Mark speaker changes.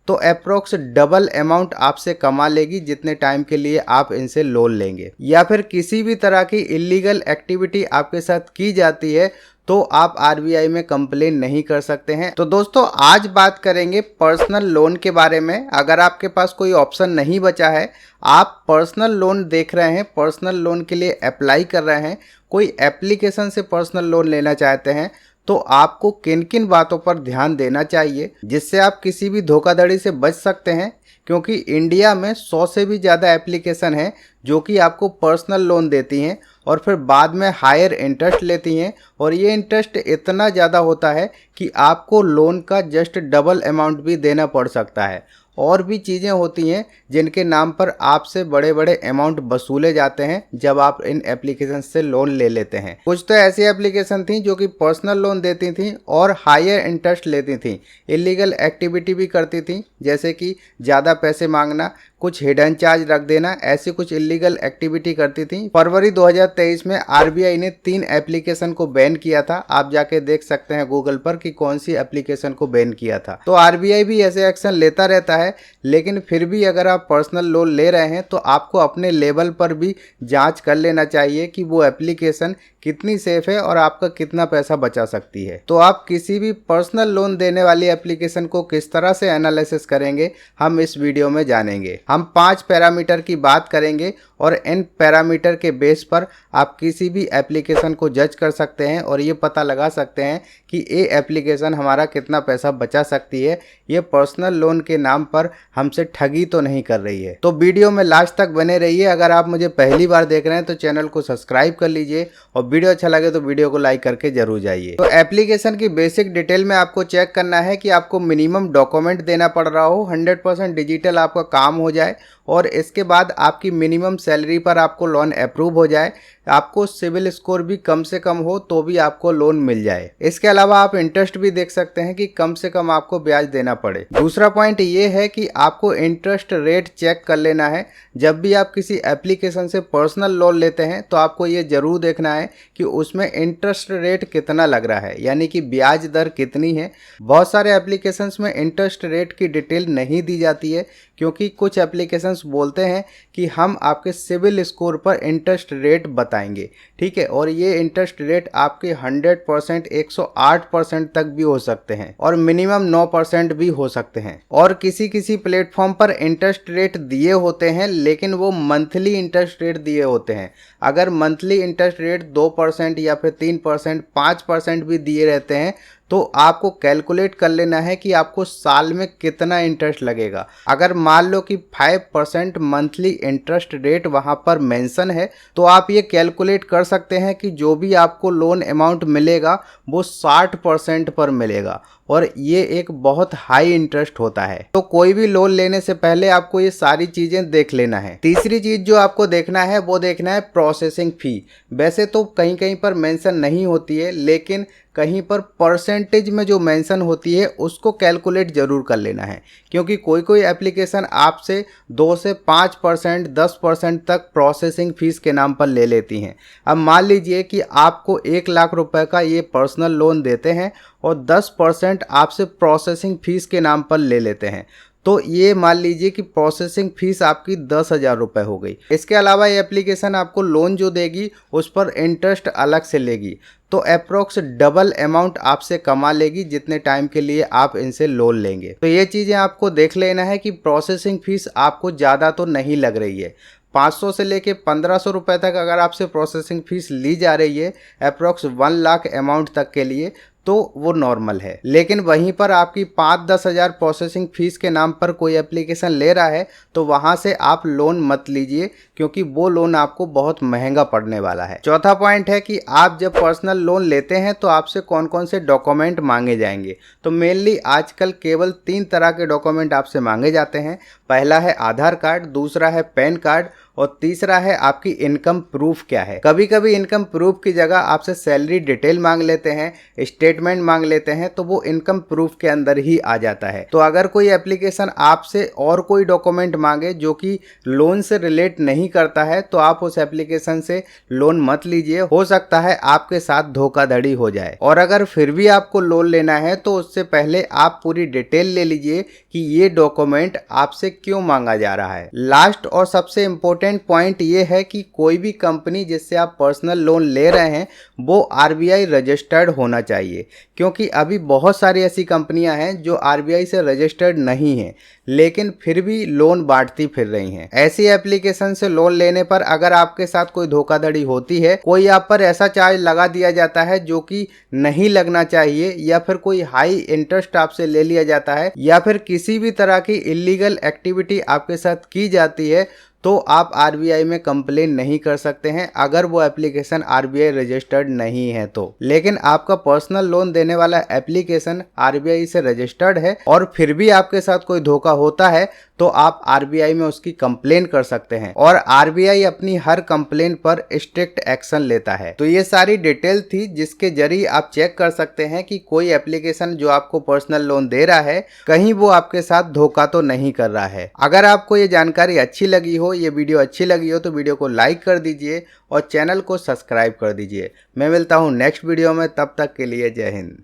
Speaker 1: तो approx double amount आपसे कमा लेगी जितने टाइम के लिए आप इनसे लोन लेंगे। या फिर किसी भी तरह की इलीगल एक्टिविटी आपके साथ की जाती है तो आप आरबीआई में कंप्लेन नहीं कर सकते हैं। तो दोस्तों आज बात करेंगे पर्सनल लोन के बारे में। अगर आपके पास कोई ऑप्शन नहीं बचा है, आप पर्सनल लोन देख रहे हैं, पर्सनल लोन के लिए अप्लाई कर रहे हैं, कोई एप्लीकेशन से पर्सनल लोन लेना चाहते हैं, तो आपको किन किन बातों पर ध्यान देना चाहिए जिससे आप किसी भी धोखाधड़ी से बच सकते हैं। क्योंकि इंडिया में 100 से भी ज़्यादा एप्लीकेशन है जो कि आपको पर्सनल लोन देती हैं और फिर बाद में हायर इंटरेस्ट लेती हैं, और ये इंटरेस्ट इतना ज़्यादा होता है कि आपको लोन का जस्ट डबल अमाउंट भी देना पड़ सकता है। और भी चीज़ें होती हैं जिनके नाम पर आपसे बड़े बड़े अमाउंट वसूले जाते हैं जब आप इन एप्लीकेशन से लोन ले लेते हैं। कुछ तो ऐसी एप्लीकेशन थी जो कि पर्सनल लोन देती थी और हायर इंटरेस्ट लेती थी, इलीगल एक्टिविटी भी करती थी, जैसे कि ज़्यादा पैसे मांगना, कुछ हिडन चार्ज रख देना, ऐसी कुछ इलीगल एक्टिविटी करती थी। फरवरी 2023 में आरबीआई ने 3 एप्लीकेशन को बैन किया था। आप जाके देख सकते हैं गूगल पर कि कौन सी एप्लीकेशन को बैन किया था। तो आरबीआई भी ऐसे एक्शन लेता रहता है, लेकिन फिर भी अगर आप पर्सनल लोन ले रहे हैं तो आपको अपने लेवल पर भी जांच कर लेना चाहिए कि वो एप्लीकेशन कितनी सेफ है और आपका कितना पैसा बचा सकती है। तो आप किसी भी पर्सनल लोन देने वाली एप्लीकेशन को किस तरह से एनालिसिस करेंगे हम इस वीडियो में जानेंगे। हम 5 पैरामीटर की बात करेंगे और इन पैरामीटर के बेस पर आप किसी भी एप्लीकेशन को जज कर सकते हैं और ये पता लगा सकते हैं कि ये एप्लीकेशन हमारा कितना पैसा बचा सकती है, ये पर्सनल लोन के नाम पर हमसे ठगी तो नहीं कर रही है। तो वीडियो में लास्ट तक बने रहिए। अगर आप मुझे पहली बार देख रहे हैं तो चैनल को सब्सक्राइब कर लीजिए और वीडियो अच्छा लगे तो वीडियो को लाइक करके जरूर जाइए। तो एप्लीकेशन की बेसिक डिटेल में आपको चेक करना है कि आपको मिनिमम डॉक्यूमेंट देना पड़ रहा हो, 100% डिजिटल आपका काम हो जाए और इसके बाद आपकी मिनिमम सैलरी पर आपको लोन अप्रूव हो जाए, आपको सिविल स्कोर भी कम से कम हो तो भी आपको लोन मिल जाए। इसके अलावा आप इंटरेस्ट भी देख सकते हैं कि कम से कम आपको ब्याज देना पड़े। दूसरा पॉइंट ये है कि आपको इंटरेस्ट रेट चेक कर लेना है। जब भी आप किसी एप्लीकेशन से पर्सनल लोन लेते हैं तो आपको ये जरूर देखना है कि उसमें इंटरेस्ट रेट कितना लग रहा है, यानी कि ब्याज दर कितनी है। बहुत सारे एप्लीकेशंस में इंटरेस्ट रेट की डिटेल नहीं दी जाती है क्योंकि कुछ एप्लीकेशंस बोलते हैं कि हम आपके सिविल स्कोर पर इंटरेस्ट रेट बताएंगे, ठीक है, और ये इंटरेस्ट रेट आपके 100%, 108% तक भी हो सकते हैं और मिनिमम 9% भी हो सकते हैं। और किसी किसी प्लेटफॉर्म पर इंटरेस्ट रेट दिए होते हैं लेकिन वो मंथली इंटरेस्ट रेट दिए होते हैं। अगर मंथली इंटरेस्ट रेट 2% या फिर 3%, 5% भी दिए रहते हैं तो आपको कैलकुलेट कर लेना है कि आपको साल में कितना इंटरेस्ट लगेगा। अगर मान लो कि 5% मंथली इंटरेस्ट रेट वहाँ पर मेंशन है तो आप ये कैलकुलेट कर सकते हैं कि जो भी आपको लोन अमाउंट मिलेगा वो 60% पर मिलेगा और ये एक बहुत हाई इंटरेस्ट होता है। तो कोई भी लोन लेने से पहले आपको ये सारी चीज़ें देख लेना है। तीसरी चीज़ जो आपको देखना है वो देखना है प्रोसेसिंग फ़ी। वैसे तो कहीं कहीं पर मेंशन नहीं होती है, लेकिन कहीं पर परसेंटेज में जो मेंशन होती है उसको कैलकुलेट जरूर कर लेना है, क्योंकि कोई कोई एप्लीकेशन आपसे 2 से 5%, 10% तक प्रोसेसिंग फीस के नाम पर ले लेती हैं। अब मान लीजिए कि आपको 1 लाख रुपए का ये पर्सनल लोन देते हैं और 10% आपसे प्रोसेसिंग फीस के नाम पर ले लेते हैं, तो ये मान लीजिए कि प्रोसेसिंग फीस आपकी 10,000 रुपये हो गई। इसके अलावा ये एप्लीकेशन आपको लोन जो देगी उस पर इंटरेस्ट अलग से लेगी, तो अप्रोक्स डबल अमाउंट आपसे कमा लेगी जितने टाइम के लिए आप इनसे लोन लेंगे। तो ये चीज़ें आपको देख लेना है कि प्रोसेसिंग फीस आपको ज़्यादा तो नहीं लग रही है। 500 से लेके 1500 रुपये तक अगर आपसे प्रोसेसिंग फीस ली जा रही है अप्रोक्स 1 लाख अमाउंट तक के लिए तो वो नॉर्मल है। लेकिन वहीं पर आपकी 5-10 हज़ार प्रोसेसिंग फीस के नाम पर कोई एप्लीकेशन ले रहा है तो वहां से आप लोन मत लीजिए, क्योंकि वो लोन आपको बहुत महंगा पड़ने वाला है। चौथा पॉइंट है कि आप जब पर्सनल लोन लेते हैं तो आपसे कौन कौन से डॉक्यूमेंट मांगे जाएंगे। तो मेनली आजकल केवल 3 तरह के डॉक्यूमेंट आपसे मांगे जाते हैं। पहला है आधार कार्ड, दूसरा है पैन कार्ड और तीसरा है आपकी इनकम प्रूफ क्या है। कभी कभी इनकम प्रूफ की जगह आपसे सैलरी डिटेल मांग लेते हैं, स्टेटमेंट स्टेटमेंट मांग लेते हैं तो वो इनकम प्रूफ के अंदर ही आ जाता है। तो अगर कोई एप्लीकेशन आपसे और कोई डॉक्यूमेंट मांगे जो कि लोन से रिलेट नहीं करता है तो आप उस एप्लीकेशन से लोन मत लीजिए, हो सकता है आपके साथ धोखाधड़ी हो जाए। और अगर फिर भी आपको लोन लेना है तो उससे पहले आप पूरी डिटेल ले लीजिए कि ये डॉक्यूमेंट आपसे क्यों मांगा जा रहा है। लास्ट और सबसे इंपॉर्टेंट पॉइंट ये है कि कोई भी कंपनी जिससे आप पर्सनल लोन ले रहे हैं वो आरबीआई रजिस्टर्ड होना चाहिए, क्योंकि अभी बहुत सारी ऐसी कंपनियां हैं जो आरबीआई से रजिस्टर्ड नहीं है लेकिन फिर भी लोन बांटती फिर रही हैं। ऐसी एप्लीकेशन से लोन लेने पर अगर आपके साथ कोई धोखाधड़ी होती है, कोई आप पर ऐसा चार्ज लगा दिया जाता है जो कि नहीं लगना चाहिए, या फिर कोई हाई इंटरेस्ट आपसे ले लिया जाता है, या फिर किसी भी तरह की इलीगल एक्टिविटी आपके साथ की जाती है, तो आप आरबीआई में कंप्लेन नहीं कर सकते हैं अगर वो एप्लीकेशन आरबीआई रजिस्टर्ड नहीं है तो। लेकिन आपका पर्सनल लोन देने वाला एप्लीकेशन आरबीआई से रजिस्टर्ड है और फिर भी आपके साथ कोई धोखा होता है तो आप आरबीआई में उसकी कंप्लेन कर सकते हैं और आरबीआई अपनी हर कंप्लेन पर स्ट्रिक्ट एक्शन लेता है। तो ये सारी डिटेल थी जिसके जरिए आप चेक कर सकते हैं कि कोई एप्लीकेशन जो आपको पर्सनल लोन दे रहा है कहीं वो आपके साथ धोखा तो नहीं कर रहा है। अगर आपको ये जानकारी अच्छी लगी हो, ये वीडियो अच्छी लगी हो तो वीडियो को लाइक कर दीजिए और चैनल को सब्सक्राइब कर दीजिए। मैं मिलता हूँ नेक्स्ट वीडियो में, तब तक के लिए जय हिंद।